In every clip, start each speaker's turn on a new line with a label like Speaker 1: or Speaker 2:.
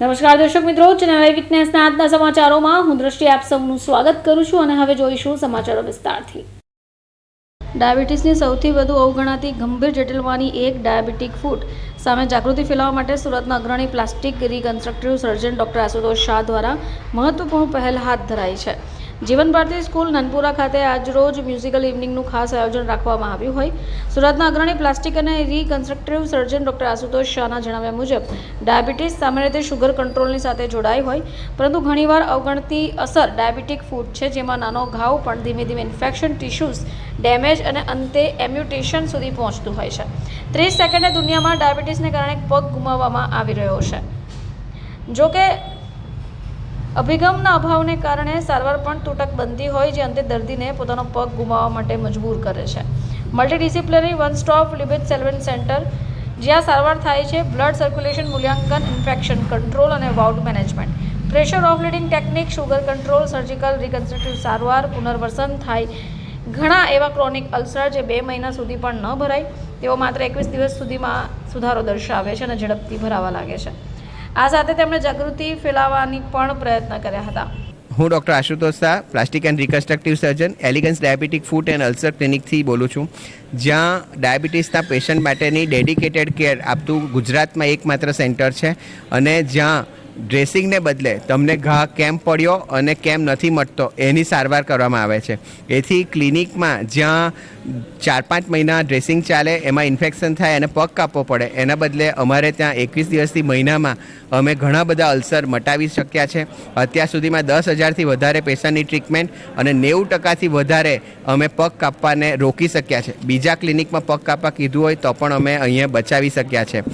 Speaker 1: નમસ્કાર દર્શક મિત્રો, ચેનલ આઈ વિટનેસના આજના સમાચારોમાં હું દ્રષ્ટિ આપ સૌનું સ્વાગત કરું છું અને હવે જોઈશું સમાચારો વિસ્તારથી। ડાયાબિટીસની સૌથી વધુ અવગણાતી ગંભીર જટિલમાંની એક ડાયાબિટીક ફૂટ સામે જાગૃતિ ફેલાવવા માટે સુરતના અગ્રણી plastic reconstructive surgeon doctor Ashutosh Shah દ્વારા મહત્વપૂર્ણ પહેલ હાથ ધરાઈ છે। જીવન ભારતી સ્કૂલ નનપુરા ખાતે આજરોજ મ્યુઝિકલ ઇવનિંગનું ખાસ આયોજન રાખવામાં આવ્યું હોય। સુરતના અગ્રણી પ્લાસ્ટિક અને રિકન્સ્ટ્રક્ટિવ સર્જન ડોક્ટર આશુતોષ શાહના જણાવ્યા મુજબ ડાયાબિટીસ સામાન્ય રીતે શુગર કંટ્રોલની સાથે જોડાઈ હોય, પરંતુ ઘણીવાર અવગણતી અસર ડાયાબિટીક ફૂટ છે, જેમાં નાનો ઘાવ પણ ધીમે ધીમે ઇન્ફેક્શન, ટિશ્યુઝ ડેમેજ અને અંતે એમ્યુટેશન સુધી પહોંચતું હોય છે। 30 સેકન્ડે દુનિયામાં ડાયાબિટીસને કારણે પગ ગુમાવવામાં આવી રહ્યો છે। જો કે અભિગમના અભાવને કારણે સારવાર પણ તૂટક બનતી હોય, જે અંતે દર્દીને પોતાનો પગ ગુમાવવા માટે મજબૂર કરે છે। મલ્ટીડિસિપ્લિનરી વન સ્ટોપ લિબેજ સેલ્વેન્ટ સેન્ટર, જ્યાં સારવાર થાય છે બ્લડ સર્ક્યુલેશન મૂલ્યાંકન, ઇન્ફેક્શન કંટ્રોલ અને wound management, pressure off leading technique, sugar control, surgical reconstructive સારવાર, પુનર્વસન થાય ઘણા એવા ક્રોનિક અલ્સર જે 2 મહિના સુધી પણ ન ભરાય તેઓ માત્ર 21 દિવસ સુધીમાં સુધારો દર્શાવે છે અને ઝડપથી ભરાવા લાગે છે। આ સાથે તેમણે જાગૃતિ ફેલાવવાની પણ પ્રયત્ન કર્યા હતા।
Speaker 2: હું doctor Ashutosh Shah, plastic and reconstructive surgeon, elegance diabetic foot and ulcer ક્લિનિકથી બોલું છું, જ્યાં ડાયાબિટીસના પેશન્ટ માટેની ડેડિકેટેડ કેર આપતું ગુજરાતમાં એકમાત્ર સેન્ટર છે અને જ્યાં ડ્રેસિંગને બદલે તમને ઘા કેમ પડ્યો અને કેમ નથી મટતો એની સારવાર કરવામાં આવે છે। એથી ક્લિનિકમાં જ્યાં 4-5 મહિના ડ્રેસિંગ ચાલે, એમાં ઇન્ફેક્શન થાય અને પગ કાપવો પડે, એના બદલે અમારે ત્યાં 21 દિવસથી મહિનામાં અમે ઘણા બધા અલ્સર મટાવી શક્યા છે। અત્યાર સુધીમાં 10,000થી વધારે પેશન્ટની ટ્રીટમેન્ટ અને 90%થી વધારે અમે પગ કાપવાને રોકી શક્યા છે। બીજા ક્લિનિકમાં પગ કાપવા કીધું હોય તો પણ અમે અહીંયા બચાવી શક્યા છે।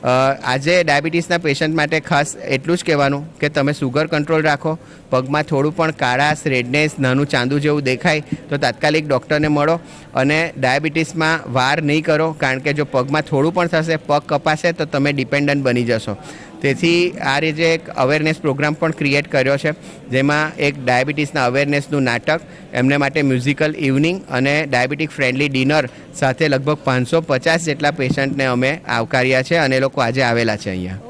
Speaker 2: આજે ડાયાબિટીસના પેશન્ટ માટે ખાસ એટલું જ કહેવાનું કે તમે સુગર કંટ્રોલ રાખો, પગમાં થોડું પણ કાળાશ, રેડનેસ, નાનું ચાંદુ જેવું દેખાય તો તાત્કાલિક ડૉક્ટરને મળો અને ડાયાબિટીસમાં વાર નહીં કરો, કારણ કે જો પગમાં થોડું પણ થશે, પગ કપાશે તો તમે ડિપેન્ડન્ટ બની જશો। તેથી આ રીતે એક અવેરનેસ પ્રોગ્રામ પણ ક્રિએટ કર્યો છે, જેમાં એક ડાયાબિટીસના અવેરનેસનું નાટક, એમને માટે મ્યુઝિકલ ઇવનિંગ અને ડાયાબિટીક ફ્રેન્ડલી ડિનર સાથે લગભગ 550 જેટલા પેશન્ટને અમે આવકાર્યા છે અને એ લોકો આજે આવેલા છે અહીંયા।